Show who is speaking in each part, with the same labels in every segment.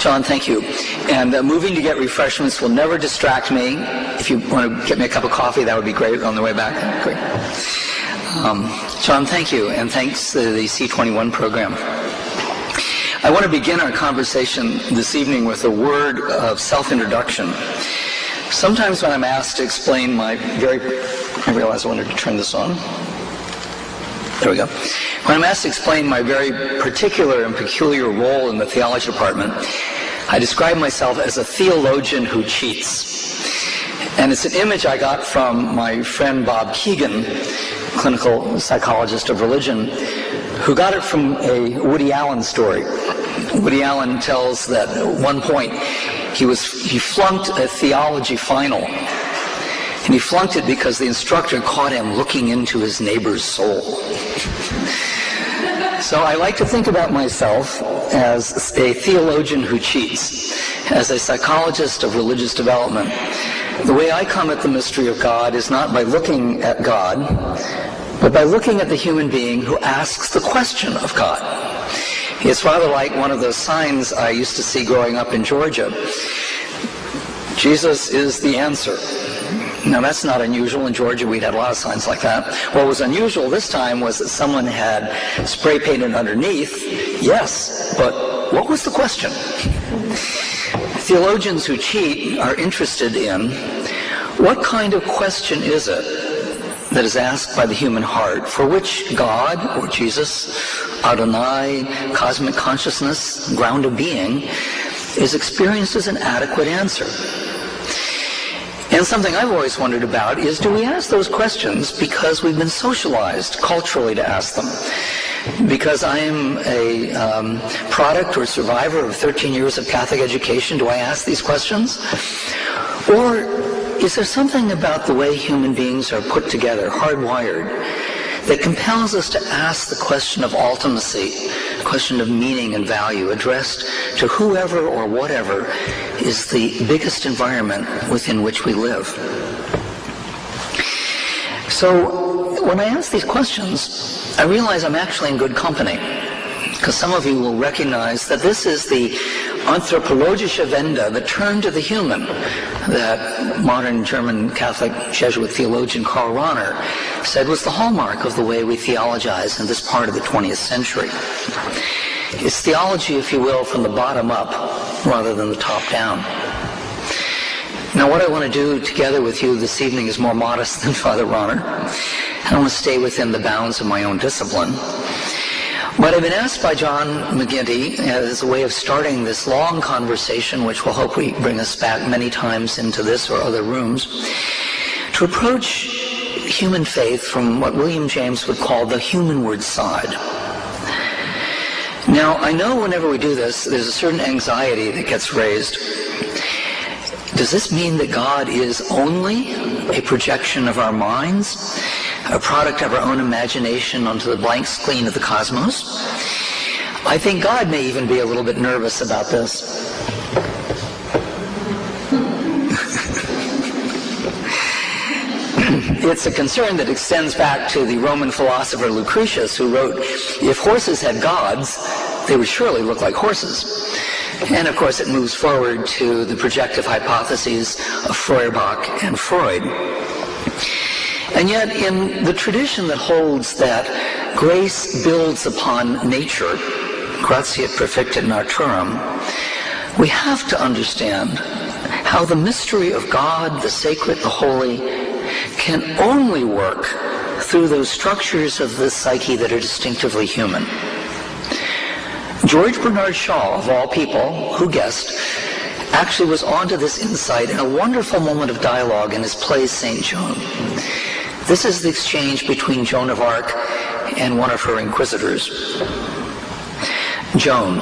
Speaker 1: John, thank you. And moving to get refreshments will never distract me. If you want to get me a cup of coffee, that would be great on the way back. Great. John, thank you, and thanks to the C21 program. I want to begin our conversation this evening with a word of self-introduction. Sometimes when I'm asked to explain I realized I wanted to turn this on. There we go. When I'm asked to explain my very particular and peculiar role in the theology department, I describe myself as a theologian who cheats. And it's an image I got from my friend Bob Keegan, clinical psychologist of religion, who got it from a Woody Allen story. Woody Allen tells that at one point he flunked a theology final. And he flunked it because the instructor caught him looking into his neighbor's soul. So I like to think about myself as a theologian who cheats, as a psychologist of religious development. The way I come at the mystery of God is not by looking at God, but by looking at the human being who asks the question of God. It's rather like one of those signs I used to see growing up in Georgia. Jesus is the answer. Now, that's not unusual. In Georgia, we'd had a lot of signs like that. What was unusual this time was that someone had spray painted underneath, yes, but what was the question? Theologians who cheat are interested in what kind of question is it that is asked by the human heart for which God or Jesus, Adonai, cosmic consciousness, ground of being, is experienced as an adequate answer. And something I've always wondered about is, do we ask those questions because we've been socialized culturally to ask them? Because I am a product or survivor of 13 years of Catholic education, do I ask these questions? Or is there something about the way human beings are put together, hardwired, that compels us to ask the question of ultimacy, the question of meaning and value, addressed to whoever or whatever is the biggest environment within which we live? So when I ask these questions, I realize I'm actually in good company, because some of you will recognize that this is the anthropologische Wende, the turn to the human, that modern German Catholic Jesuit theologian Karl Rahner said was the hallmark of the way we theologize in this part of the 20th century. It's theology, if you will, from the bottom up rather than the top down. Now, what I want to do together with you this evening is more modest than Father Rahner. I want to stay within the bounds of my own discipline. But I've been asked by John McGinty, as a way of starting this long conversation, which will hopefully bring us back many times into this or other rooms, to approach human faith from what William James would call the humanward side. Now, I know whenever we do this, there's a certain anxiety that gets raised. Does this mean that God is only a projection of our minds, a product of our own imagination onto the blank screen of the cosmos? I think God may even be a little bit nervous about this. It's a concern that extends back to the Roman philosopher Lucretius, who wrote, if horses had gods, they would surely look like horses. And of course it moves forward to the projective hypotheses of Feuerbach and Freud. And yet in the tradition that holds that grace builds upon nature, gratiat perfectit naturam, we have to understand how the mystery of God, the sacred, the holy, can only work through those structures of the psyche that are distinctively human. George Bernard Shaw, of all people, who guessed, actually was onto this insight in a wonderful moment of dialogue in his play St. Joan. This is the exchange between Joan of Arc and one of her inquisitors. Joan,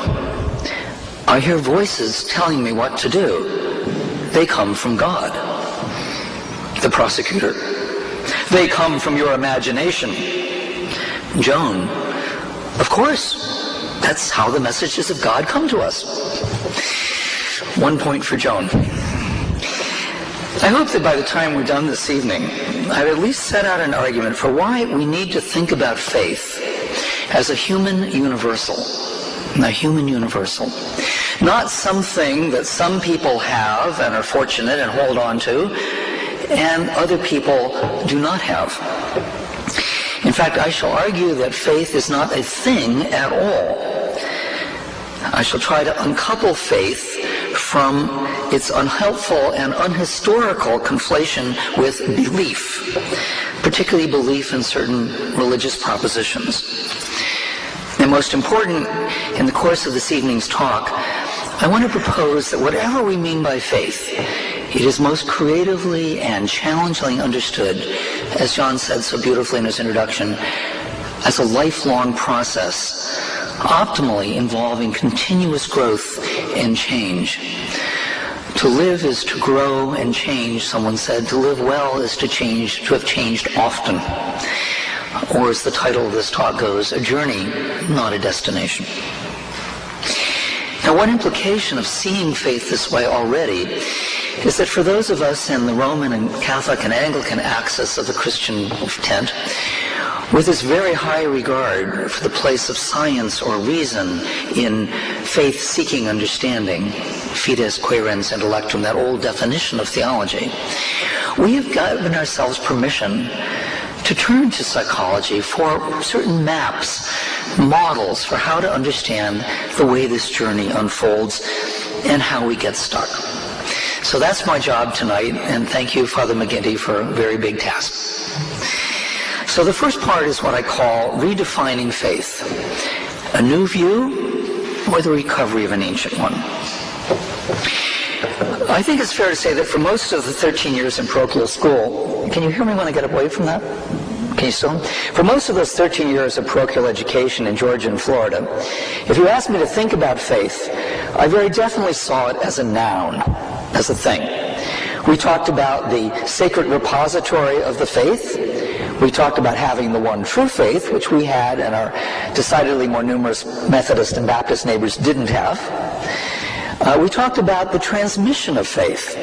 Speaker 1: I hear voices telling me what to do. They come from God. The prosecutor, they come from your imagination. Joan, of course, that's how the messages of God come to us. 1 point for Joan. I hope that by the time we're done this evening, I've at least set out an argument for why we need to think about faith as a human universal. A human universal. Not something that some people have and are fortunate and hold on to, and other people do not have. In fact, I shall argue that faith is not a thing at all. I shall try to uncouple faith from its unhelpful and unhistorical conflation with belief, particularly belief in certain religious propositions. And most important, in the course of this evening's talk, I want to propose that whatever we mean by faith, it is most creatively and challengingly understood, as John said so beautifully in his introduction, as a lifelong process, optimally involving continuous growth and change. To live is to grow and change, someone said. To live well is to have changed often. Or as the title of this talk goes, a journey, not a destination. Now, one implication of seeing faith this way already is that for those of us in the Roman and Catholic and Anglican axis of the Christian tent, with this very high regard for the place of science or reason in faith-seeking understanding, fides quaerens intellectum, that old definition of theology, we have given ourselves permission to turn to psychology for certain maps, models for how to understand the way this journey unfolds and how we get stuck. So that's my job tonight, and thank you, Father McGinty, for a very big task. So the first part is what I call redefining faith, a new view or the recovery of an ancient one. I think it's fair to say that for most of the 13 years in parochial school, can you hear me when I get away from that? Can you still? For most of those 13 years of parochial education in Georgia and Florida, if you asked me to think about faith, I very definitely saw it as a noun, as a thing. We talked about the sacred repository of the faith. We talked about having the one true faith, which we had and our decidedly more numerous Methodist and Baptist neighbors didn't have. We talked about the transmission of faith.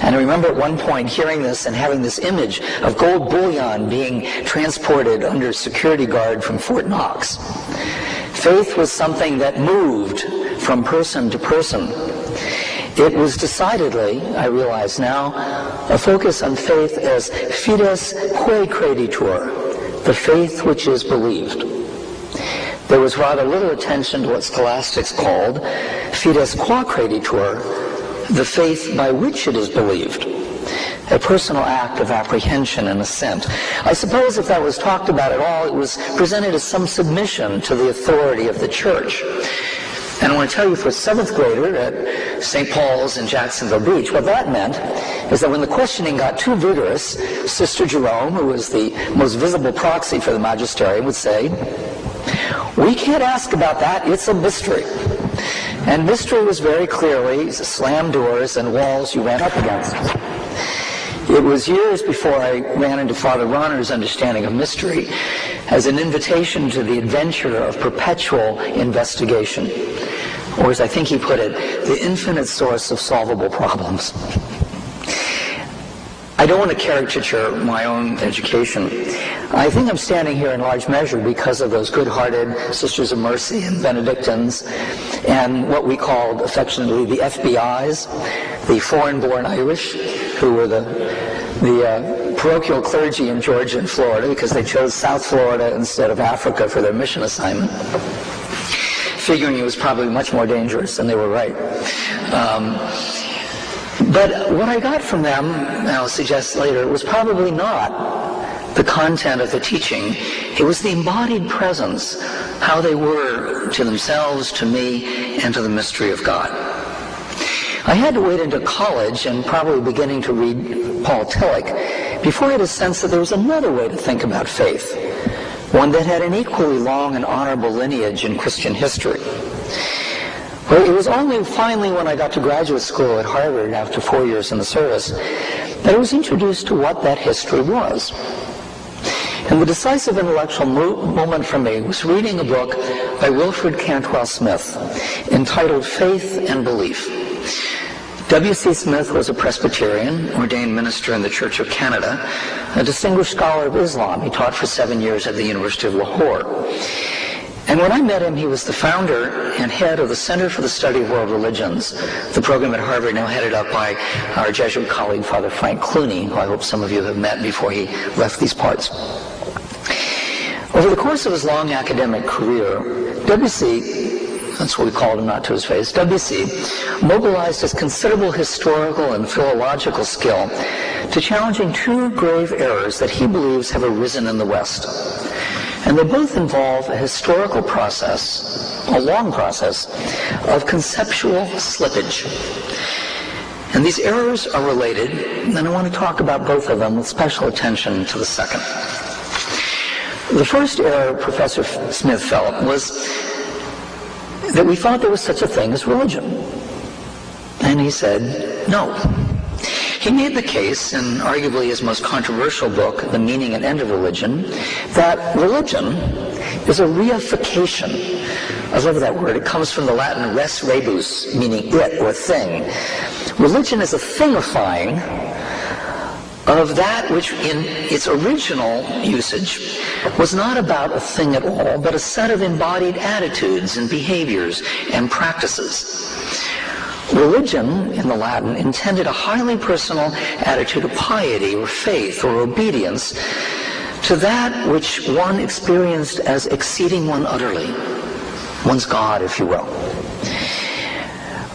Speaker 1: And I remember at one point hearing this and having this image of gold bullion being transported under security guard from Fort Knox. Faith was something that moved from person to person. It was decidedly, I realize now, a focus on faith as fides quae creditur, the faith which is believed. There was rather little attention to what scholastics called fides qua creditur, the faith by which it is believed, a personal act of apprehension and assent. I suppose if that was talked about at all, it was presented as some submission to the authority of the church. And I want to tell you, for a 7th grader at St. Paul's in Jacksonville Beach, what that meant is that when the questioning got too vigorous, Sister Jerome, who was the most visible proxy for the magisterium, would say, "We can't ask about that, it's a mystery." And mystery was very clearly slam doors and walls you ran up against. It was years before I ran into Father Ronner's understanding of mystery as an invitation to the adventure of perpetual investigation, or as I think he put it, the infinite source of solvable problems. I don't want to caricature my own education. I think I'm standing here in large measure because of those good-hearted Sisters of Mercy and Benedictines and what we called affectionately the FBIs, the foreign-born Irish, who were the parochial clergy in Georgia and Florida because they chose South Florida instead of Africa for their mission assignment, figuring it was probably much more dangerous, and they were right. But what I got from them, and I'll suggest later, was probably not the content of the teaching. It was the embodied presence, how they were to themselves, to me, and to the mystery of God. I had to wait into college and probably beginning to read Paul Tillich before I had a sense that there was another way to think about faith, one that had an equally long and honorable lineage in Christian history. Well, it was only finally when I got to graduate school at Harvard after 4 years in the service that I was introduced to what that history was. And the decisive intellectual moment for me was reading a book by Wilfred Cantwell Smith entitled Faith and Belief. W.C. Smith was a Presbyterian, ordained minister in the Church of Canada, a distinguished scholar of Islam. He taught for 7 years at the University of Lahore. And when I met him, he was the founder and head of the Center for the Study of World Religions, the program at Harvard now headed up by our Jesuit colleague, Father Frank Clooney, who I hope some of you have met before he left these parts. Over the course of his long academic career, WC, that's what we called him, not to his face, WC mobilized his considerable historical and philological skill to challenging two grave errors that he believes have arisen in the West. And they both involve a historical process, a long process, of conceptual slippage. And these errors are related, and I want to talk about both of them with special attention to the second. The first error Professor Smith felt was that we thought there was such a thing as religion. And he said, no. He made the case, in arguably his most controversial book, The Meaning and End of Religion, that religion is a reification. I love that word. It comes from the Latin res rebus, meaning it or thing. Religion is a thingifying of that which in its original usage was not about a thing at all, but a set of embodied attitudes and behaviors and practices. Religion, in the Latin, intended a highly personal attitude of piety or faith or obedience to that which one experienced as exceeding one utterly, one's God, if you will.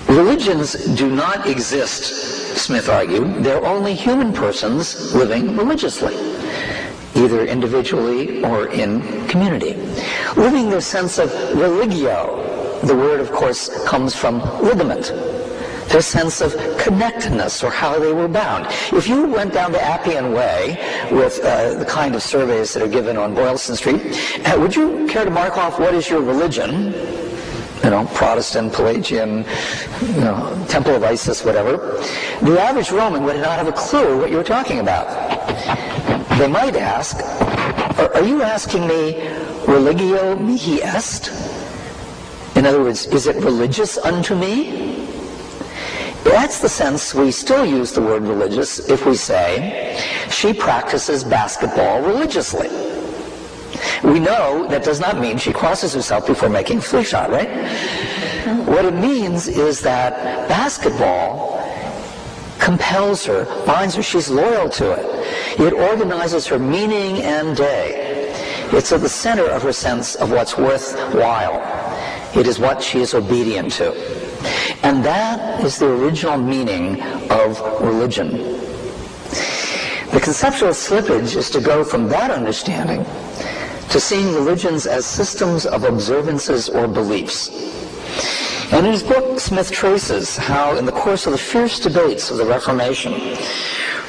Speaker 1: Religions do not exist, Smith argued. They're only human persons living religiously, either individually or in community, living their sense of religio. The word, of course, comes from ligament, their sense of connectedness or how they were bound. If you went down the Appian Way with the kind of surveys that are given on Boylston Street, would you care to mark off what is your religion? You know, Protestant, Pelagian, Temple of Isis, whatever. The average Roman would not have a clue what you were talking about. They might ask, are you asking me religio mihi est? In other words, is it religious unto me? That's the sense we still use the word religious if we say, she practices basketball religiously. We know that does not mean she crosses herself before making a free shot, right? What it means is that basketball compels her, binds her, she's loyal to it. It organizes her meaning and day. It's at the center of her sense of what's worthwhile. It is what she is obedient to. And that is the original meaning of religion. The conceptual slippage is to go from that understanding to seeing religions as systems of observances or beliefs. And in his book, Smith traces how, in the course of the fierce debates of the Reformation,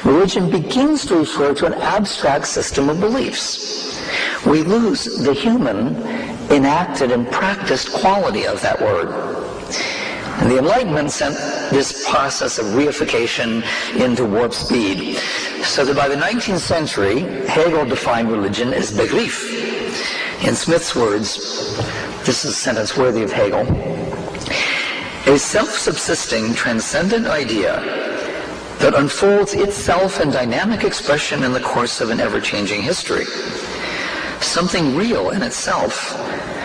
Speaker 1: religion begins to refer to an abstract system of beliefs. We lose the human, enacted and practiced quality of that word. And the Enlightenment sent this process of reification into warp speed, so that by the 19th century, Hegel defined religion as Begriff. In Smith's words, this is a sentence worthy of Hegel, a self-subsisting, transcendent idea that unfolds itself in dynamic expression in the course of an ever-changing history. Something real in itself,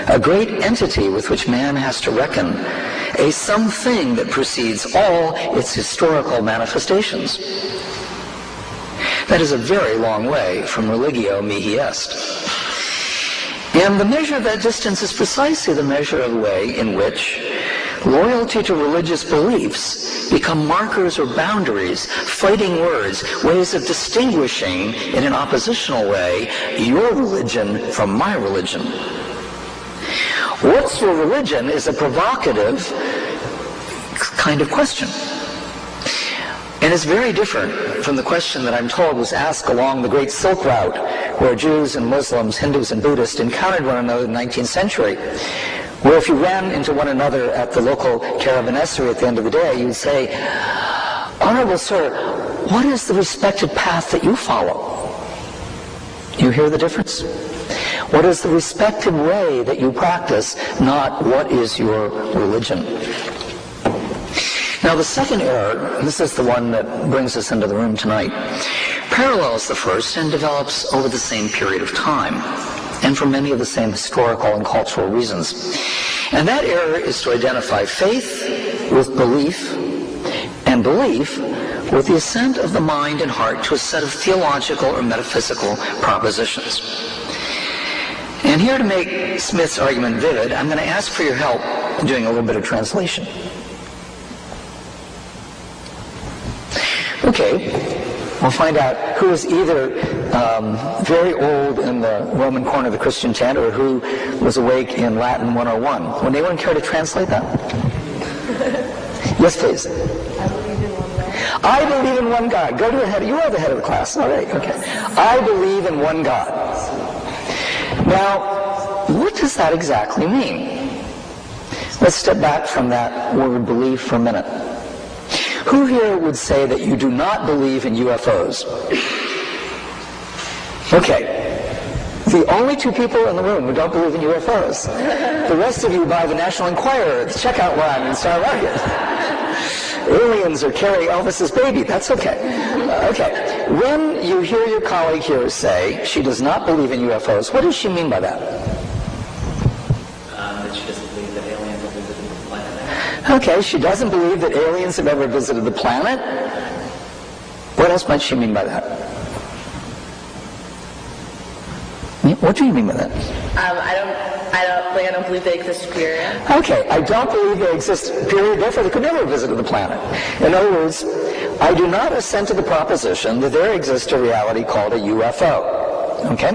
Speaker 1: a great entity with which man has to reckon, a something that precedes all its historical manifestations. That is a very long way from religio mihi est. And the measure of that distance is precisely the measure of the way in which loyalty to religious beliefs become markers or boundaries, fighting words, ways of distinguishing in an oppositional way your religion from my religion. What's your religion is a provocative kind of question. And it's very different from the question that I'm told was asked along the Great Silk Route, where Jews and Muslims, Hindus and Buddhists encountered one another in the 19th century, where if you ran into one another at the local caravanserai at the end of the day, you'd say, "Honorable sir, what is the respected path that you follow?" You hear the difference? What is the respected way that you practice, not what is your religion? Now the second error, and this is the one that brings us into the room tonight, parallels the first and develops over the same period of time. and for many of the same historical and cultural reasons. And that error is to identify faith with belief, and belief with the assent of the mind and heart to a set of theological or metaphysical propositions. And here, to make Smith's argument vivid, I'm going to ask for your help in doing a little bit of translation. Okay, we'll find out who is either very old in the Roman corner of the Christian tent or who was awake in Latin 101. Would anyone care to translate that? Yes, please. I believe in one God. Go to the head. You are the head of the class. All right, okay. I believe in one God. Now, what does that exactly mean? Let's step back from that word belief for a minute. Who here would say that you do not believe in UFOs? Okay. The only two people in the room who don't believe in UFOs. The rest of you buy the National Enquirer, the checkout line in Star Market. Aliens are carrying Elvis's baby. That's okay. Okay. When you hear your colleague here say she does not believe in UFOs, what does she mean by that?
Speaker 2: That she doesn't believe that aliens have visited the planet.
Speaker 1: Okay, she doesn't believe that aliens have ever visited the planet. What else might she mean by that? What do you mean by that?
Speaker 3: I don't believe they exist, period.
Speaker 1: Okay, I don't believe they exist, period. Therefore, they could never have visited the planet. In other words, I do not assent to the proposition that there exists a reality called a UFO. Okay?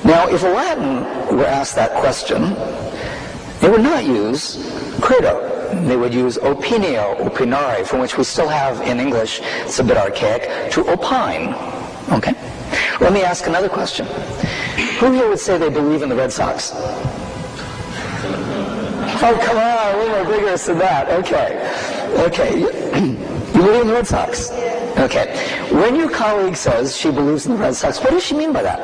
Speaker 1: Now, if a Latin were asked that question, they would not use credo. They would use opinio, opinare, from which we still have in English, it's a bit archaic, to opine. Okay? Let me ask another question. Who here would say they believe in the Red Sox? Oh, come on, a little more vigorous than that. Okay. Okay. You believe in the Red Sox? Okay. When your colleague says she believes in the Red Sox, what does she mean by that?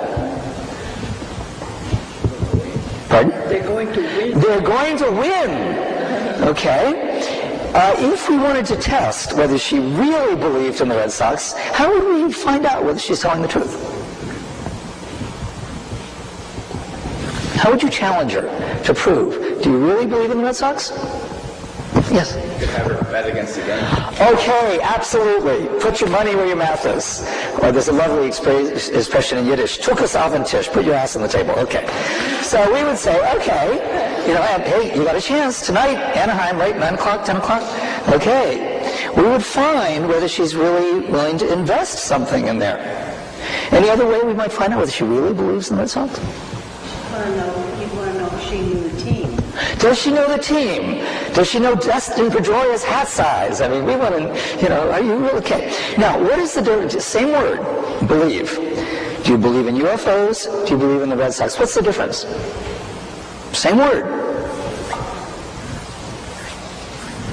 Speaker 1: Pardon?
Speaker 3: They're going to win.
Speaker 1: They're going to win. Okay. If we wanted to test whether she really believed in the Red Sox, how would we find out whether she's telling the truth? How would you challenge her to prove? Do you really believe in the Red Sox? Yes?
Speaker 2: You could have her bet against the game.
Speaker 1: Okay, absolutely. Put your money where your mouth is. Or there's a lovely expression in Yiddish, tukas auf den Tisch, put your ass on the table. Okay. So we would say, okay, hey, you got a chance tonight, Anaheim, right, 9 o'clock, 10 o'clock? Okay. We would find whether she's really willing to invest something in there. Any other way we might find out whether she really believes in the Red Sox?
Speaker 4: You want to know if she knew the team.
Speaker 1: Does she know the team? Does she know Dustin Pedroia's hat size? I mean, we want to, are you okay? Now, what is the difference? Same word, believe. Do you believe in UFOs? Do you believe in the Red Sox? What's the difference? Same word.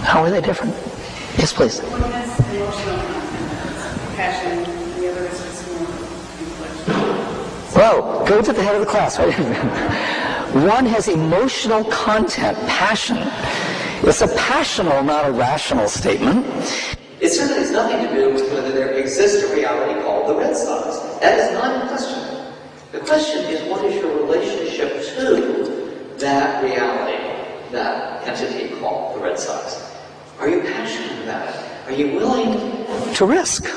Speaker 1: How are they different? Yes, please.
Speaker 4: One has emotional passion, the other is just more intellectual.
Speaker 1: Well, go to the head of the class. Right? One has emotional content, passion. It's a passional, not a rational statement.
Speaker 5: It certainly has nothing to do with whether there exists a reality called the Red Sox. That is not the question. The question is, what is your relationship to that reality, that entity called the Red Sox? Are you passionate about it? Are you willing
Speaker 1: to risk?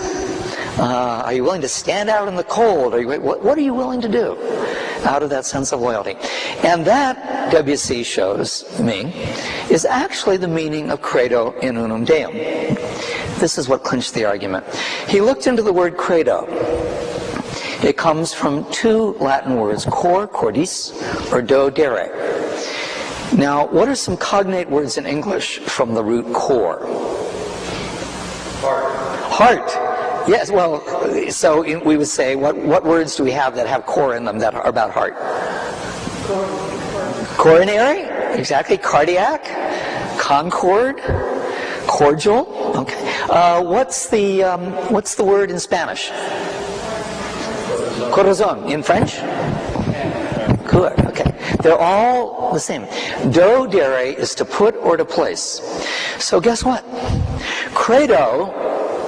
Speaker 1: Are you willing to stand out in the cold? What are you willing to do out of that sense of loyalty? And that, W.C. shows me, is actually the meaning of credo in unum deum. This is what clinched the argument. He looked into the word credo. It comes from two Latin words, cor, cordis, or do, dere. Now, what are some cognate words in English from the root cor? Heart. Yes, well, so we would say, what words do we have that have core in them that are about heart? Coronary, exactly. Cardiac, concord, cordial. Okay. What's the word in Spanish? Corazon. In French? Good. Okay. They're all the same. Do dere is to put or to place. So guess what? Credo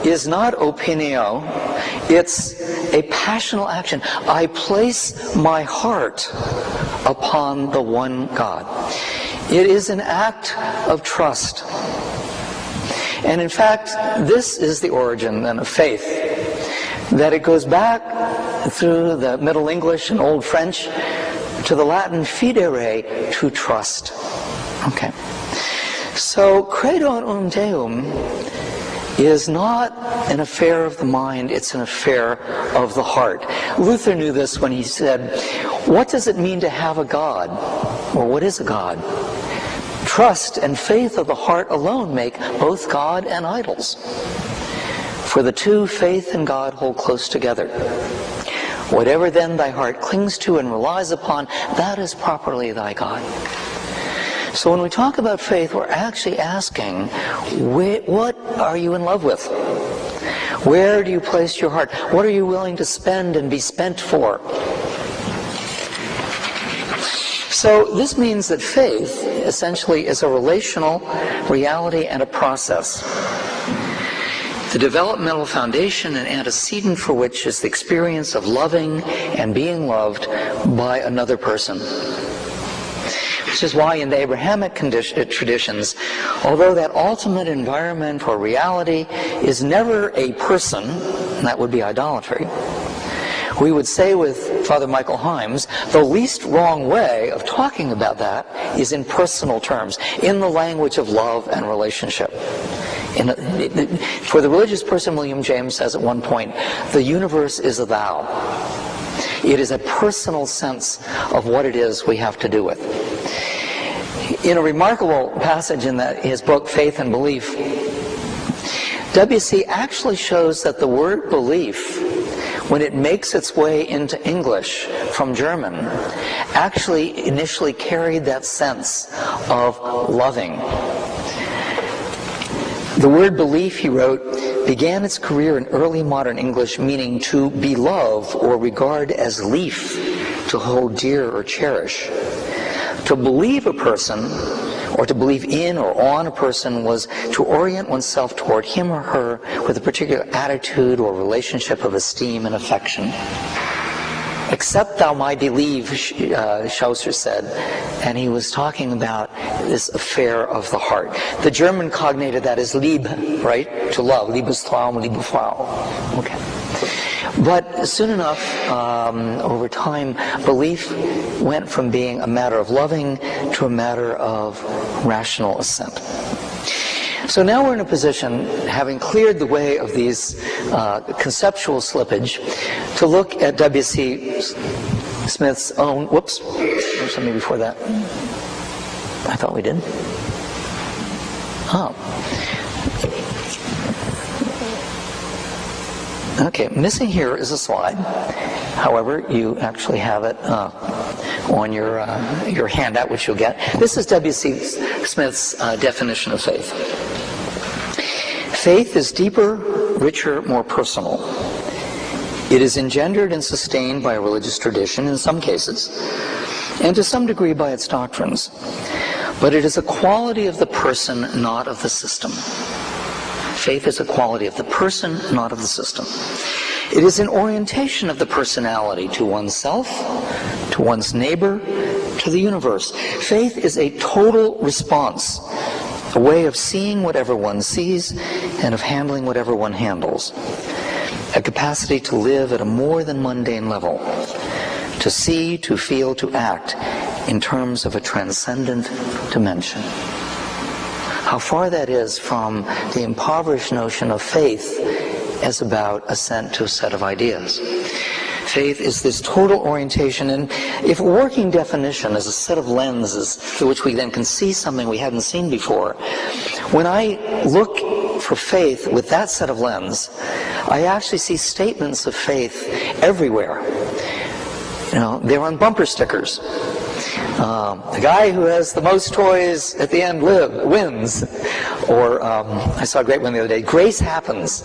Speaker 1: is not opinio, it's a passional action. I place my heart upon the one God. It is an act of trust. And in fact, this is the origin then of faith, that it goes back through the Middle English and Old French to the Latin fidere, to trust. Okay. So, credo in unum Deum is not an affair of the mind, it's an affair of the heart. Luther knew this when he said, what does it mean to have a God? Or what is a God? Trust and faith of the heart alone make both God and idols. For the two, faith and God, hold close together. Whatever then thy heart clings to and relies upon, that is properly thy God. So when we talk about faith, we're actually asking, what are you in love with? Where do you place your heart? What are you willing to spend and be spent for? So this means that faith essentially is a relational reality and a process. The developmental foundation and antecedent for which is the experience of loving and being loved by another person. Which is why in the Abrahamic traditions, although that ultimate environment or reality is never a person, that would be idolatry, we would say with Father Michael Himes, the least wrong way of talking about that is in personal terms, in the language of love and relationship. For the religious person, William James says at one point, the universe is a thou. It is a personal sense of what it is we have to do with. In a remarkable passage in his book, Faith and Belief, W.C. actually shows that the word belief, when it makes its way into English from German, actually initially carried that sense of loving. The word belief, he wrote, began its career in early modern English meaning to belove or regard as lief, to hold dear or cherish. To believe a person, or to believe in or on a person, was to orient oneself toward him or her with a particular attitude or relationship of esteem and affection. Except thou my believe, Chaucer said, and he was talking about this affair of the heart. The German cognated that as Liebe, right? To love, Liebestraum, Liebefrau. Okay. But soon enough, over time, belief went from being a matter of loving to a matter of rational assent. So now we're in a position, having cleared the way of these conceptual slippage, to look at W.C. Smith's own... Whoops. There's something before that. I thought we did. Oh. Okay, missing here is a slide. However, you actually have it on your handout, which you'll get. This is W.C. Smith's definition of faith. Faith is deeper, richer, more personal. It is engendered and sustained by a religious tradition in some cases, and to some degree by its doctrines. But it is a quality of the person, not of the system. Faith is a quality of the person, not of the system. It is an orientation of the personality to oneself, to one's neighbor, to the universe. Faith is a total response, a way of seeing whatever one sees and of handling whatever one handles. A capacity to live at a more than mundane level, to see, to feel, to act in terms of a transcendent dimension. How far that is from the impoverished notion of faith as about assent to a set of ideas. Faith is this total orientation, and if a working definition is a set of lenses through which we then can see something we hadn't seen before, when I look for faith with that set of lens, I actually see statements of faith everywhere. You know, they're on bumper stickers. The guy who has the most toys at the end wins. Or I saw a great one the other day, grace happens.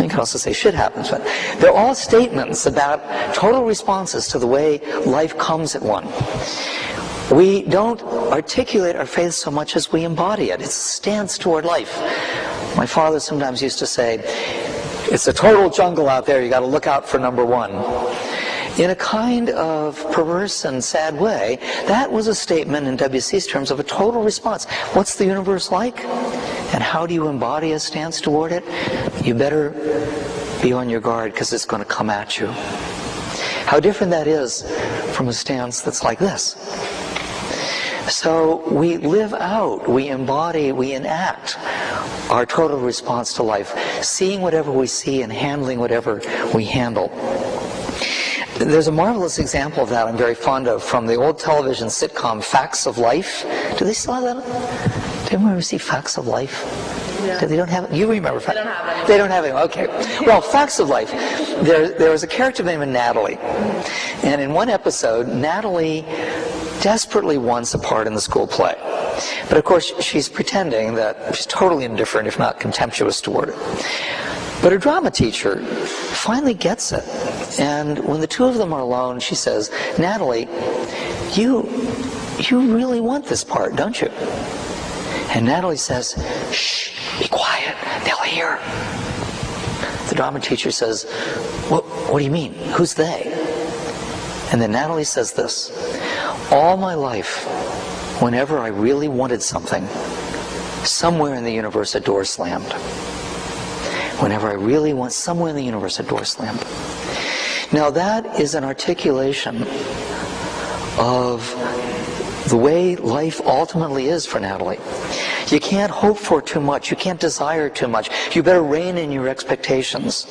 Speaker 1: You can also say shit happens. But they're all statements about total responses to the way life comes at one. We don't articulate our faith so much as we embody it. It's a stance toward life. My father sometimes used to say, It's a total jungle out there. You got to look out for number one. In a kind of perverse and sad way, that was a statement in W.C.'s terms of a total response. What's the universe like? And how do you embody a stance toward it? You better be on your guard, because it's going to come at you. How different that is from a stance that's like this. So we live out, we embody, we enact our total response to life, seeing whatever we see and handling whatever we handle. There's a marvelous example of that I'm very fond of from the old television sitcom Facts of Life. Do they still have that? Do you ever see Facts of Life?
Speaker 3: Yeah.
Speaker 1: They don't have it? You remember Facts?
Speaker 3: They don't have it.
Speaker 1: They don't have it. Okay. Well, Facts of Life. There was a character named Natalie. And in one episode, Natalie desperately wants a part in the school play. But of course, she's pretending that she's totally indifferent, if not contemptuous toward it. But her drama teacher finally gets it. And when the two of them are alone, she says, "Natalie, you really want this part, don't you?" And Natalie says, "Shh, be quiet, they'll hear." The drama teacher says, What do you mean? Who's they?" And then Natalie says this, "All my life, whenever I really wanted something, somewhere in the universe a door slammed. Whenever I really want somewhere in the universe a door slammed." Now that is an articulation of the way life ultimately is for Natalie. You can't hope for too much. You can't desire too much. You better rein in your expectations.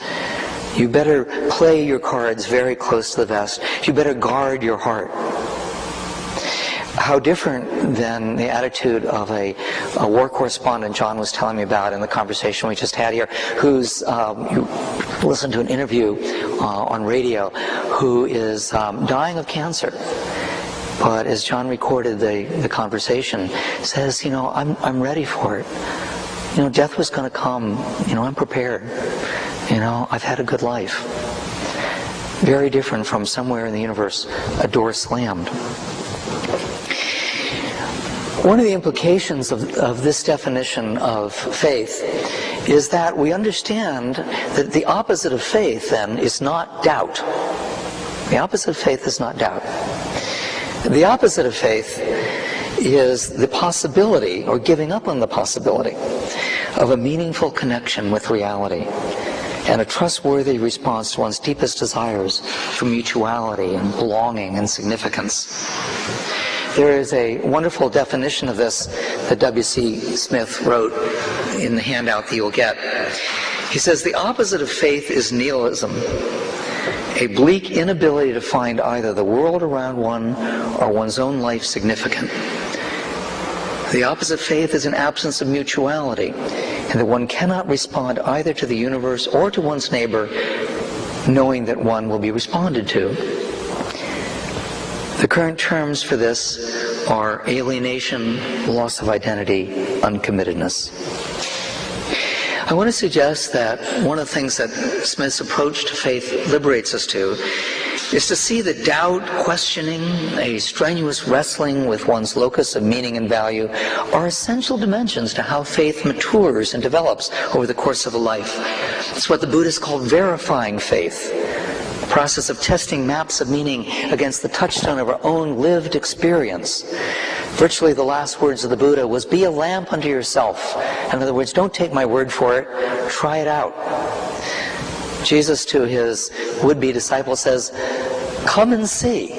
Speaker 1: You better play your cards very close to the vest. You better guard your heart. How different than the attitude of a war correspondent John was telling me about in the conversation we just had here, who's you listened to an interview on radio, who is dying of cancer. But as John recorded the conversation, says, I'm ready for it. Death was going to come. I'm prepared. I've had a good life. Very different from somewhere in the universe, a door slammed. One of the implications of this definition of faith is that we understand that the opposite of faith, then, is not doubt. The opposite of faith is not doubt. The opposite of faith is the possibility, or giving up on the possibility, of a meaningful connection with reality and a trustworthy response to one's deepest desires for mutuality and belonging and significance. There is a wonderful definition of this that W.C. Smith wrote in the handout that you'll get. He says, "The opposite of faith is nihilism, a bleak inability to find either the world around one or one's own life significant. The opposite of faith is an absence of mutuality, and that one cannot respond either to the universe or to one's neighbor, knowing that one will be responded to. The current terms for this are alienation, loss of identity, uncommittedness." I want to suggest that one of the things that Smith's approach to faith liberates us to is to see that doubt, questioning, a strenuous wrestling with one's locus of meaning and value are essential dimensions to how faith matures and develops over the course of a life. It's what the Buddhists call verifying faith, the process of testing maps of meaning against the touchstone of our own lived experience. Virtually the last words of the Buddha was, "Be a lamp unto yourself." In other words, don't take my word for it, try it out. Jesus to his would-be disciples says, "Come and see.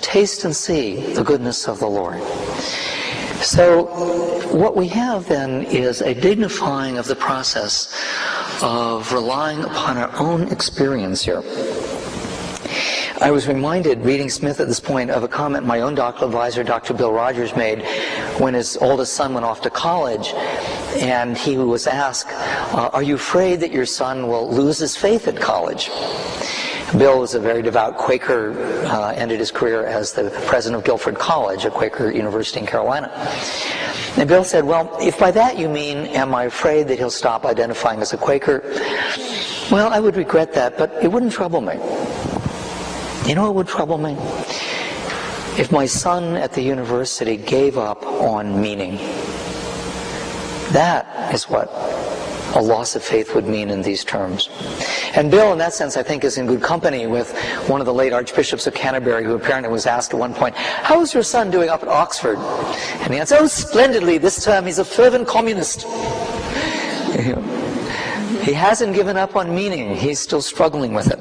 Speaker 1: Taste and see the goodness of the Lord." So what we have then is a dignifying of the process of relying upon our own experience here. I was reminded, reading Smith at this point, of a comment my own doctoral advisor, Dr. Bill Rogers, made when his oldest son went off to college, and he was asked, "Are you afraid that your son will lose his faith at college?" Bill was a very devout Quaker, ended his career as the president of Guilford College, a Quaker university in Carolina. And Bill said, "Well, if by that you mean, am I afraid that he'll stop identifying as a Quaker? Well, I would regret that, but it wouldn't trouble me. You know what would trouble me? If my son at the university gave up on meaning. That is what a loss of faith would mean in these terms. And Bill, in that sense, I think is in good company with one of the late archbishops of Canterbury, who apparently was asked at one point, "How is your son doing up at Oxford?" And he answered, "Oh, splendidly. This term he's a fervent communist." He hasn't given up on meaning. He's still struggling with it.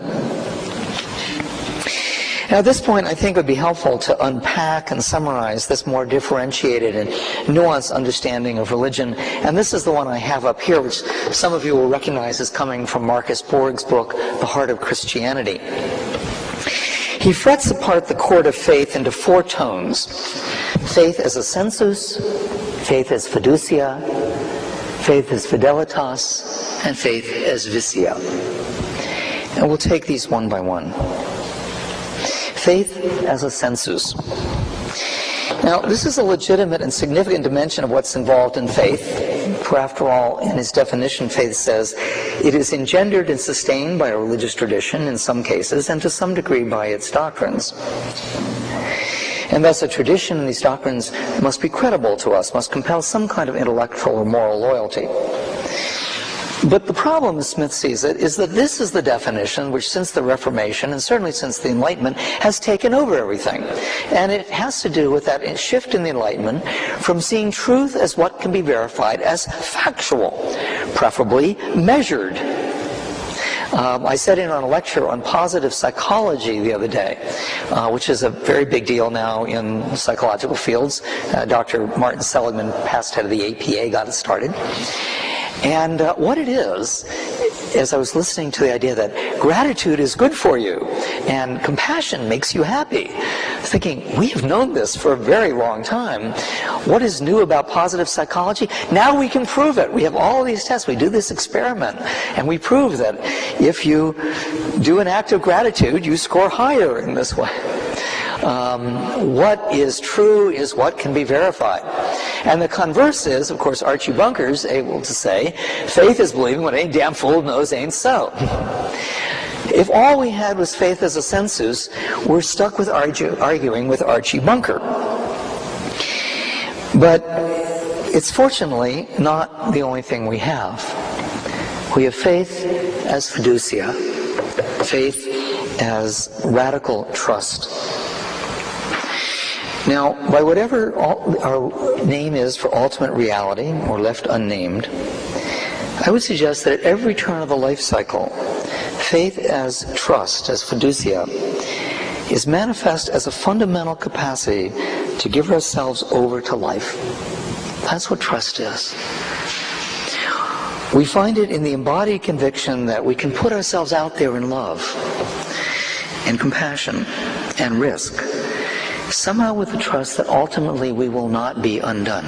Speaker 1: Now, at this point, I think it would be helpful to unpack and summarize this more differentiated and nuanced understanding of religion. And this is the one I have up here, which some of you will recognize as coming from Marcus Borg's book, The Heart of Christianity. He frets apart the chord of faith into 4 tones. Faith as a sensus, faith as fiducia, faith as fidelitas, and faith as vicia. And we'll take these one by one. Faith as a sensus. Now, this is a legitimate and significant dimension of what's involved in faith. For after all, in his definition, faith says it is engendered and sustained by a religious tradition in some cases, and to some degree by its doctrines. And thus a tradition and these doctrines must be credible to us, must compel some kind of intellectual or moral loyalty. But the problem, as Smith sees it, is that this is the definition which since the Reformation, and certainly since the Enlightenment, has taken over everything. And it has to do with that shift in the Enlightenment from seeing truth as what can be verified as factual, preferably measured. I sat in on a lecture on positive psychology the other day, which is a very big deal now in psychological fields. Dr. Martin Seligman, past head of the APA, got it started. And what it is, as I was listening to the idea that gratitude is good for you and compassion makes you happy, I was thinking, we have known this for a very long time. What is new about positive psychology? Now we can prove it. We have all of these tests. We do this experiment, and we prove that if you do an act of gratitude, you score higher in this way. What is true is what can be verified. And the converse is, of course, Archie Bunker's able to say, faith is believing what any damn fool knows ain't so. If all we had was faith as a sensus, we're stuck with arguing with Archie Bunker. But it's fortunately not the only thing we have. We have faith as fiducia, faith as radical trust. Now, by whatever our name is for ultimate reality, or left unnamed, I would suggest that at every turn of the life cycle, faith as trust, as fiducia, is manifest as a fundamental capacity to give ourselves over to life. That's what trust is. We find it in the embodied conviction that we can put ourselves out there in love and compassion and risk, somehow with the trust that ultimately we will not be undone.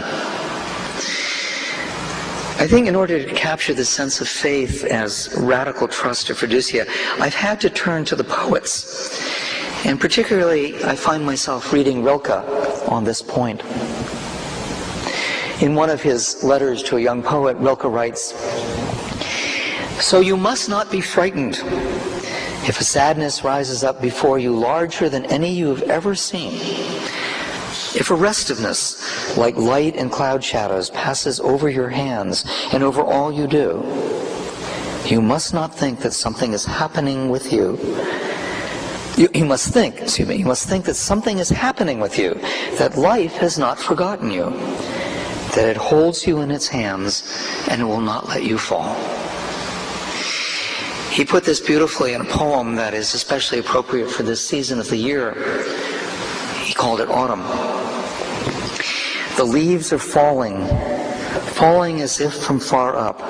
Speaker 1: I think in order to capture this sense of faith as radical trust or fiducia, I've had to turn to the poets. And particularly, I find myself reading Rilke on this point. In one of his letters to a young poet, Rilke writes, "So you must not be frightened. If a sadness rises up before you larger than any you have ever seen, if a restiveness like light and cloud shadows passes over your hands and over all you do, you must not think that something is happening with you. You must think that something is happening with you, that life has not forgotten you, that it holds you in its hands and it will not let you fall." He put this beautifully in a poem that is especially appropriate for this season of the year. He called it Autumn. The leaves are falling as if from far up,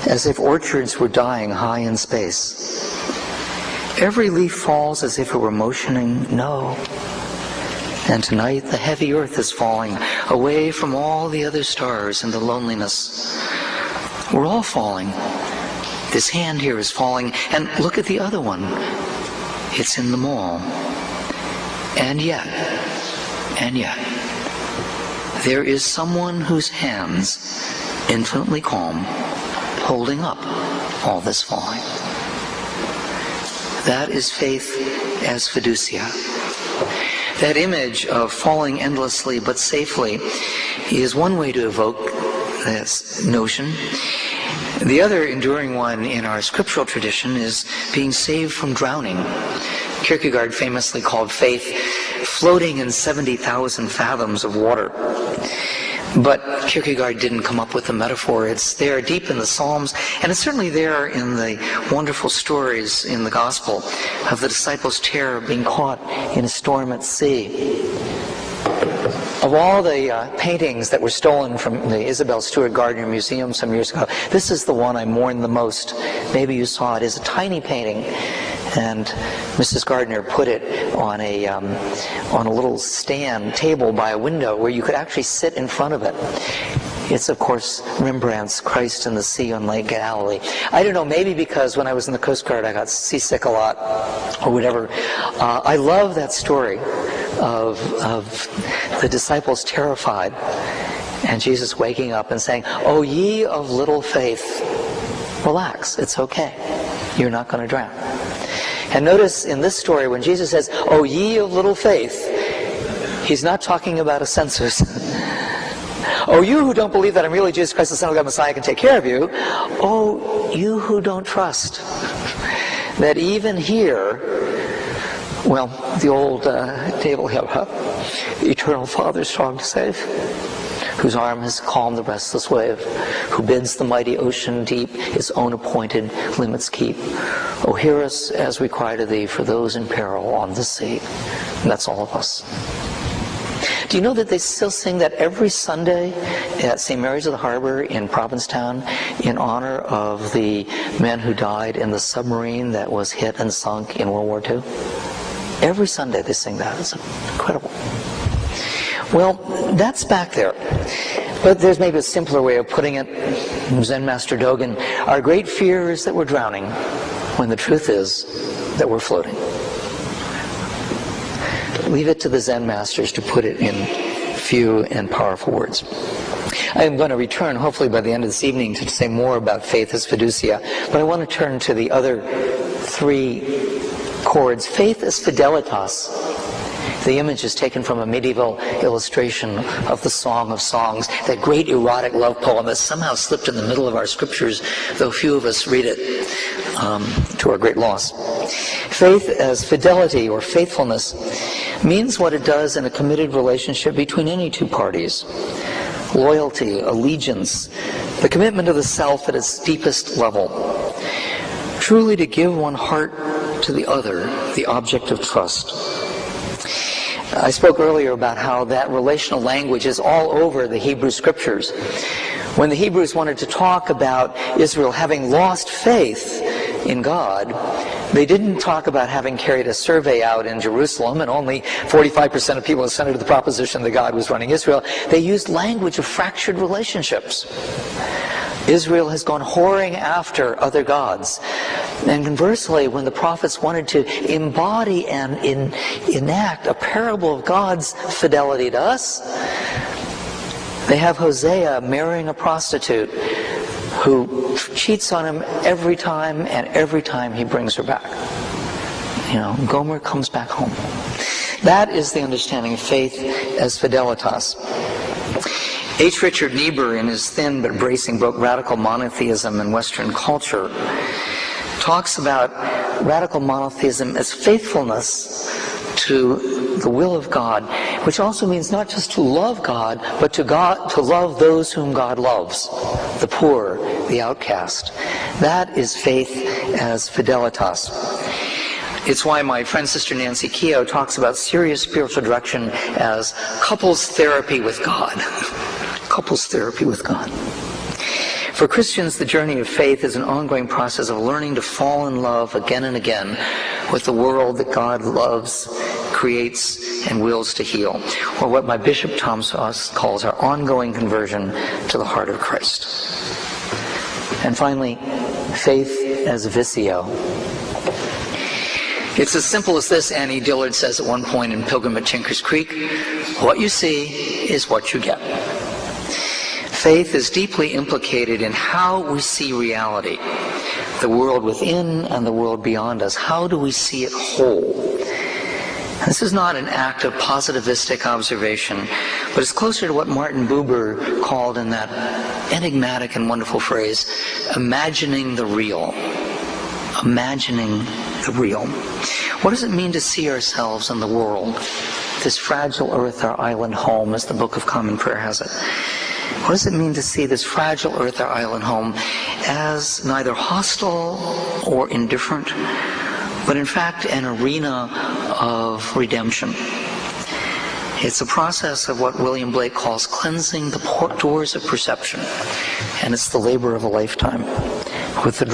Speaker 1: as if orchards were dying high in space. Every leaf falls as if it were motioning no. And tonight the heavy earth is falling away from all the other stars and the loneliness. We're all falling. This hand here is falling, and look at the other one. It's in the mall. And yet, there is someone whose hands, infinitely calm, holding up all this falling. That is faith as fiducia. That image of falling endlessly but safely is one way to evoke this notion. The other enduring one in our scriptural tradition is being saved from drowning. Kierkegaard famously called faith floating in 70,000 fathoms of water. But Kierkegaard didn't come up with the metaphor. It's there deep in the Psalms, and it's certainly there in the wonderful stories in the Gospel of the disciples' terror of being caught in a storm at sea. Of all the paintings that were stolen from the Isabel Stewart Gardner Museum some years ago, this is the one I mourn the most. Maybe you saw it. It's a tiny painting, and Mrs. Gardner put it on a little stand table by a window where you could actually sit in front of it. It's, of course, Rembrandt's Christ in the Sea on Lake Galilee. I don't know, maybe because when I was in the Coast Guard I got seasick a lot, or whatever. I love that story of the disciples terrified, and Jesus waking up and saying, "Oh, ye of little faith, relax, it's okay. You're not going to drown." And notice in this story, when Jesus says, "Oh, ye of little faith," he's not talking about a census. "Oh, you who don't believe that I'm really Jesus Christ, the Son of God, Messiah, can take care of you. Oh, you who don't trust that even here," well, the old table here, "Eternal Father, strong to save, whose arm has calmed the restless wave, who bids the mighty ocean deep its own appointed limits keep. Oh, hear us as we cry to thee for those in peril on the sea." And that's all of us. Do you know that they still sing that every Sunday at St. Mary's of the Harbor in Provincetown in honor of the men who died in the submarine that was hit and sunk in World War II? Every Sunday they sing that. It's incredible. Well, that's back there. But there's maybe a simpler way of putting it. Zen Master Dogen, our great fear is that we're drowning, when the truth is that we're floating. Leave it to the Zen masters to put it in few and powerful words. I'm going to return, hopefully by the end of this evening, to say more about faith as fiducia, but I want to turn to the other three chords. Faith as fidelitas. The image is taken from a medieval illustration of the Song of Songs, that great erotic love poem that somehow slipped in the middle of our scriptures, though few of us read it, to our great loss. Faith as fidelity or faithfulness means what it does in a committed relationship between any two parties. Loyalty, allegiance, the commitment of the self at its deepest level. Truly to give one heart to the other, the object of trust. I spoke earlier about how that relational language is all over the Hebrew Scriptures. When the Hebrews wanted to talk about Israel having lost faith in God, they didn't talk about having carried a survey out in Jerusalem and only 45% of people assented to the proposition that God was running Israel. They used language of fractured relationships. Israel has gone whoring after other gods. And conversely, when the prophets wanted to embody and enact a parable of God's fidelity to us, they have Hosea marrying a prostitute who cheats on him every time, and every time he brings her back. You know, Gomer comes back home. That is the understanding of faith as fidelitas. H. Richard Niebuhr, in his thin but bracing book Radical Monotheism in Western Culture, talks about radical monotheism as faithfulness to the will of God, which also means not just to love God, but to love those whom God loves, the poor, the outcast. That is faith as fidelitas. It's why my friend Sister Nancy Keogh talks about serious spiritual direction as couples therapy with God. Couples therapy with God. For Christians, the journey of faith is an ongoing process of learning to fall in love again and again with the world that God loves, creates, and wills to heal, or what my Bishop Tom Sauce calls our ongoing conversion to the heart of Christ. And finally, faith as vicio. It's as simple as this, Annie Dillard says at one point in Pilgrim at Tinker's Creek: what you see is what you get. Faith is deeply implicated in how we see reality, the world within and the world beyond us. How do we see it whole? This is not an act of positivistic observation, but it's closer to what Martin Buber called in that enigmatic and wonderful phrase, imagining the real. Imagining the real. What does it mean to see ourselves in the world? This fragile earth, our island home, as the Book of Common Prayer has it. What does it mean to see this fragile earth, our island home, as neither hostile or indifferent, but in fact an arena of redemption? It's a process of what William Blake calls cleansing the doors of perception, and it's the labor of a lifetime. With the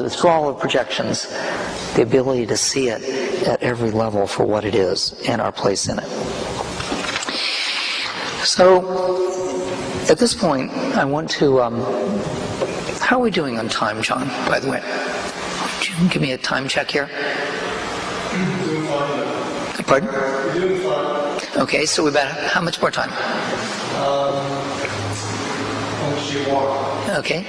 Speaker 1: withdrawal of projections, the ability to see it at every level for what it is and our place in it. So, at this point, I want to, how are we doing on time, John, by the way? Would you give me a time check here?
Speaker 6: Doing fine.
Speaker 1: Pardon?
Speaker 6: We're doing fine.
Speaker 1: Okay, so we've got how much more time?
Speaker 6: How much do you want?
Speaker 1: Okay,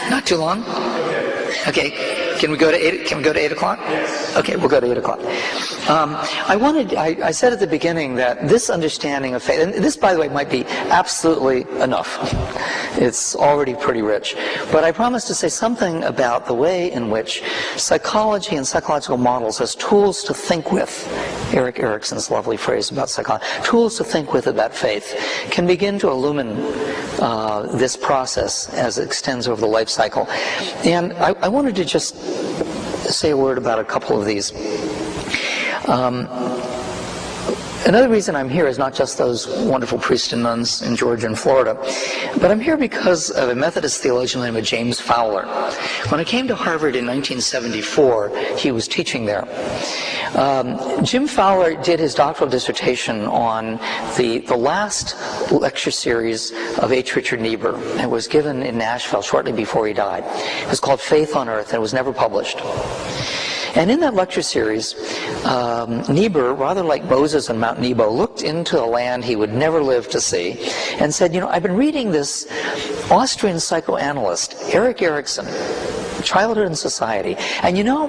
Speaker 1: not too long.
Speaker 6: Okay.
Speaker 1: Okay, can we go to 8? Can we go to 8 o'clock?
Speaker 6: Yes.
Speaker 1: Okay, we'll go to 8 o'clock. I said at the beginning that this understanding of faith, and this, by the way, might be absolutely enough. It's already pretty rich. But I promised to say something about the way in which psychology and psychological models as tools to think with, Erik Erikson's lovely phrase about psychology, tools to think with about faith, can begin to illumine this process as it extends over the life cycle. And I wanted to just say a word about a couple of these. Another reason I'm here is not just those wonderful priests and nuns in Georgia and Florida, but I'm here because of a Methodist theologian named James Fowler. When I came to Harvard in 1974, he was teaching there. Jim Fowler did his doctoral dissertation on the last lecture series of H. Richard Niebuhr. It was given in Nashville shortly before he died. It was called Faith on Earth, and it was never published. And in that lecture series, Niebuhr, rather like Moses on Mount Nebo, looked into a land he would never live to see and said, you know, I've been reading this Austrian psychoanalyst, Erik Erikson, Childhood and Society, and you know,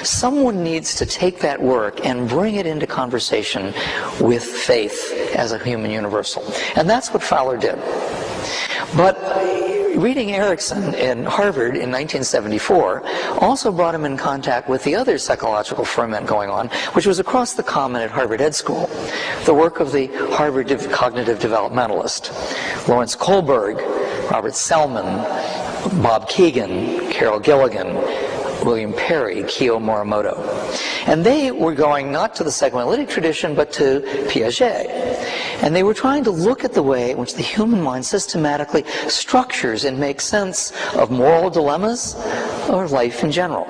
Speaker 1: someone needs to take that work and bring it into conversation with faith as a human universal. And that's what Fowler did. But reading Erikson in Harvard in 1974 also brought him in contact with the other psychological ferment going on, which was across the common at Harvard Ed School, the work of the Harvard cognitive developmentalist, Lawrence Kohlberg, Robert Selman, Bob Keegan, Carol Gilligan, William Perry, Kiyo Morimoto. And they were going not to the psychoanalytic tradition, but to Piaget. And they were trying to look at the way in which the human mind systematically structures and makes sense of moral dilemmas or life in general.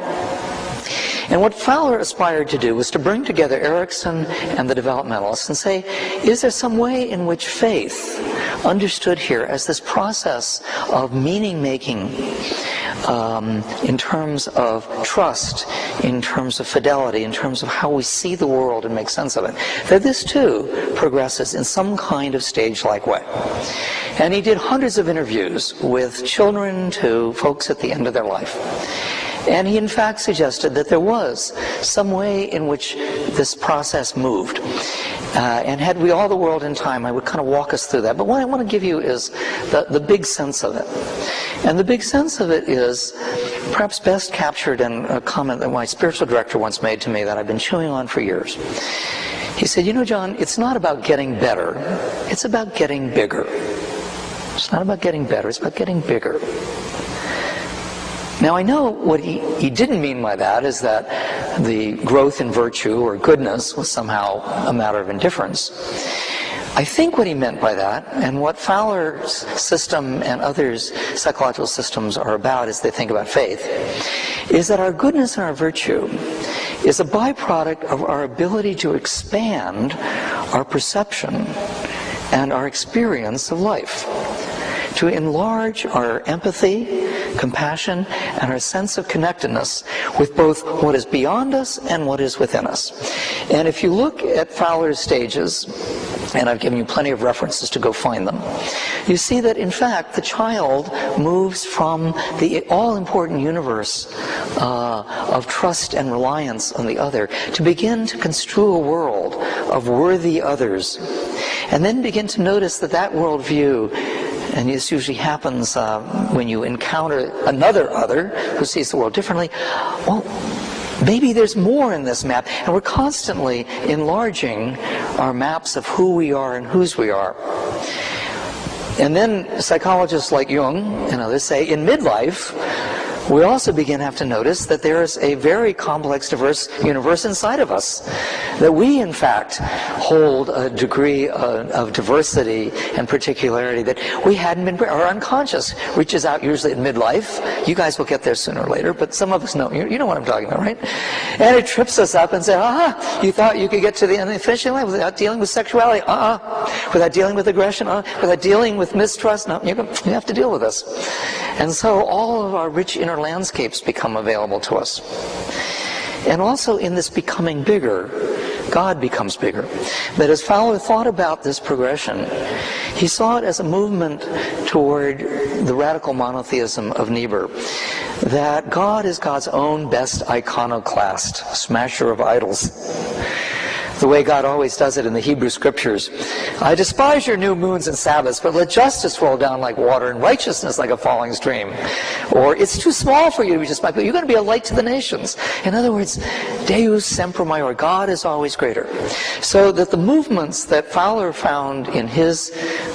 Speaker 1: And what Fowler aspired to do was to bring together Erikson and the developmentalists and say, is there some way in which faith, understood here as this process of meaning-making, in terms of trust, in terms of fidelity, in terms of how we see the world and make sense of it, that this too progresses in some kind of stage-like way. And he did hundreds of interviews with children to folks at the end of their life. And he in fact suggested that there was some way in which this process moved. And had we all the world in time, I would kind of walk us through that. But what I want to give you is the big sense of it. And the big sense of it is perhaps best captured in a comment that my spiritual director once made to me that I've been chewing on for years. He said, you know, John, it's not about getting better. It's about getting bigger. It's not about getting better. It's about getting bigger. Now, I know what he didn't mean by that is that the growth in virtue or goodness was somehow a matter of indifference. I think what he meant by that, and what Fowler's system and others' psychological systems are about as they think about faith, is that our goodness and our virtue is a byproduct of our ability to expand our perception and our experience of life, to enlarge our empathy, compassion, and our sense of connectedness with both what is beyond us and what is within us. And if you look at Fowler's stages, and I've given you plenty of references to go find them, you see that, in fact, the child moves from the all-important universe of trust and reliance on the other to begin to construe a world of worthy others, and then begin to notice that that worldview, and this usually happens when you encounter another other who sees the world differently, well, maybe there's more in this map, and we're constantly enlarging our maps of who we are and whose we are. And then psychologists like Jung and others say in midlife, we also begin to have to notice that there is a very complex, diverse universe inside of us. That we, in fact, hold a degree of diversity and particularity that we hadn't been, our unconscious reaches out usually at midlife. You guys will get there sooner or later, but some of us know. You know what I'm talking about, right? And it trips us up and says, you thought you could get to the end of the finishing line without dealing with sexuality? Without dealing with aggression? Without dealing with mistrust? No, you have to deal with this. And so all of our rich inner landscapes become available to us. And also in this becoming bigger, God becomes bigger. But as Fowler thought about this progression, he saw it as a movement toward the radical monotheism of Niebuhr, that God is God's own best iconoclast, smasher of idols. The way God always does it in the Hebrew Scriptures. I despise your new moons and Sabbaths, but let justice roll down like water and righteousness like a falling stream. Or it's too small for you to be just my people. You're going to be a light to the nations. In other words, Deus semper maior. God is always greater. So that the movements that Fowler found in his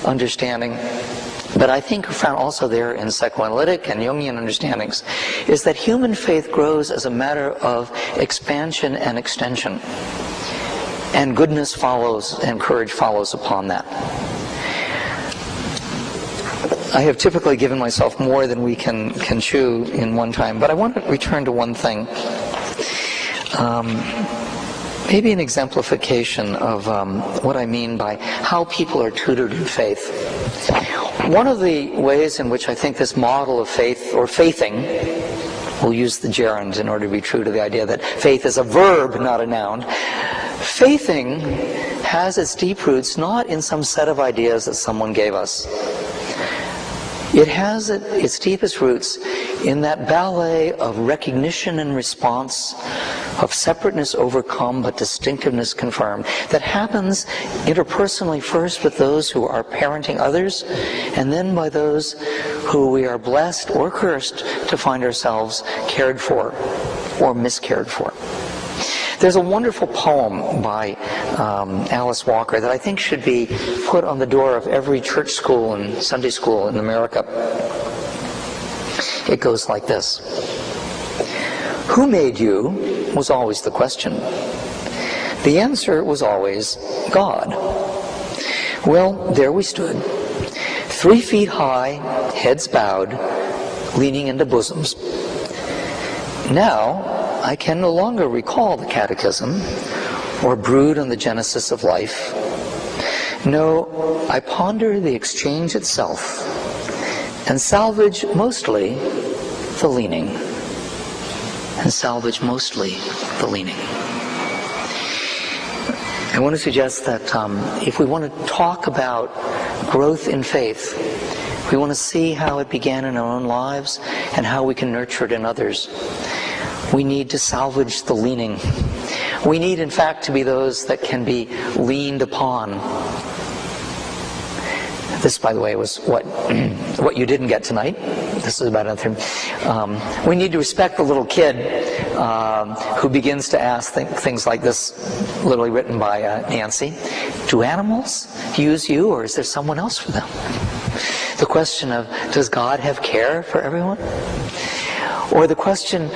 Speaker 1: understanding, but I think found also there in psychoanalytic and Jungian understandings, is that human faith grows as a matter of expansion and extension. And goodness follows, and courage follows upon that. I have typically given myself more than we can chew in one time, but I want to return to one thing. Maybe an exemplification of what I mean by how people are tutored in faith. One of the ways in which I think this model of faith, or faithing, we'll use the gerund in order to be true to the idea that faith is a verb, not a noun. Faithing has its deep roots not in some set of ideas that someone gave us. It has its deepest roots in that ballet of recognition and response, of separateness overcome but distinctiveness confirmed, that happens interpersonally first with those who are parenting others, and then by those who we are blessed or cursed to find ourselves cared for or miscared for. There's a wonderful poem by Alice Walker that I think should be put on the door of every church school and Sunday school in America. It goes like this. Who made you was always the question. The answer was always God. Well, there we stood, 3 feet high, heads bowed, leaning into bosoms. Now, I can no longer recall the catechism or brood on the genesis of life. No, I ponder the exchange itself and salvage mostly the leaning. And salvage mostly the leaning. I want to suggest that if we want to talk about growth in faith, if we want to see how it began in our own lives and how we can nurture it in others, we need to salvage the leaning. We need, in fact, to be those that can be leaned upon. This, by the way, was what you didn't get tonight. This is about another thing. We need to respect the little kid who begins to ask things like this, literally written by Nancy. Do animals use you, or is there someone else for them? The question of, does God have care for everyone? Or the question,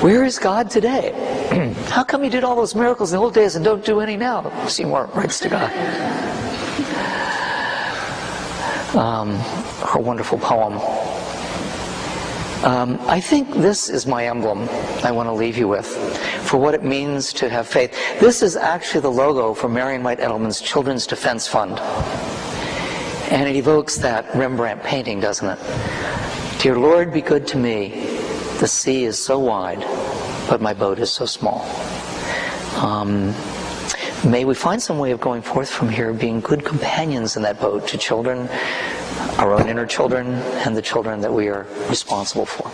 Speaker 1: where is God today? How come he did all those miracles in the old days and don't do any now? Seymour writes to God. Her wonderful poem. I think this is my emblem I want to leave you with for what it means to have faith. This is actually the logo for Marion White Edelman's Children's Defense Fund. And it evokes that Rembrandt painting, doesn't it? Dear Lord, be good to me. The sea is so wide, but my boat is so small. may we find some way of going forth from here being good companions in that boat to children, our own inner children, and the children that we are responsible for.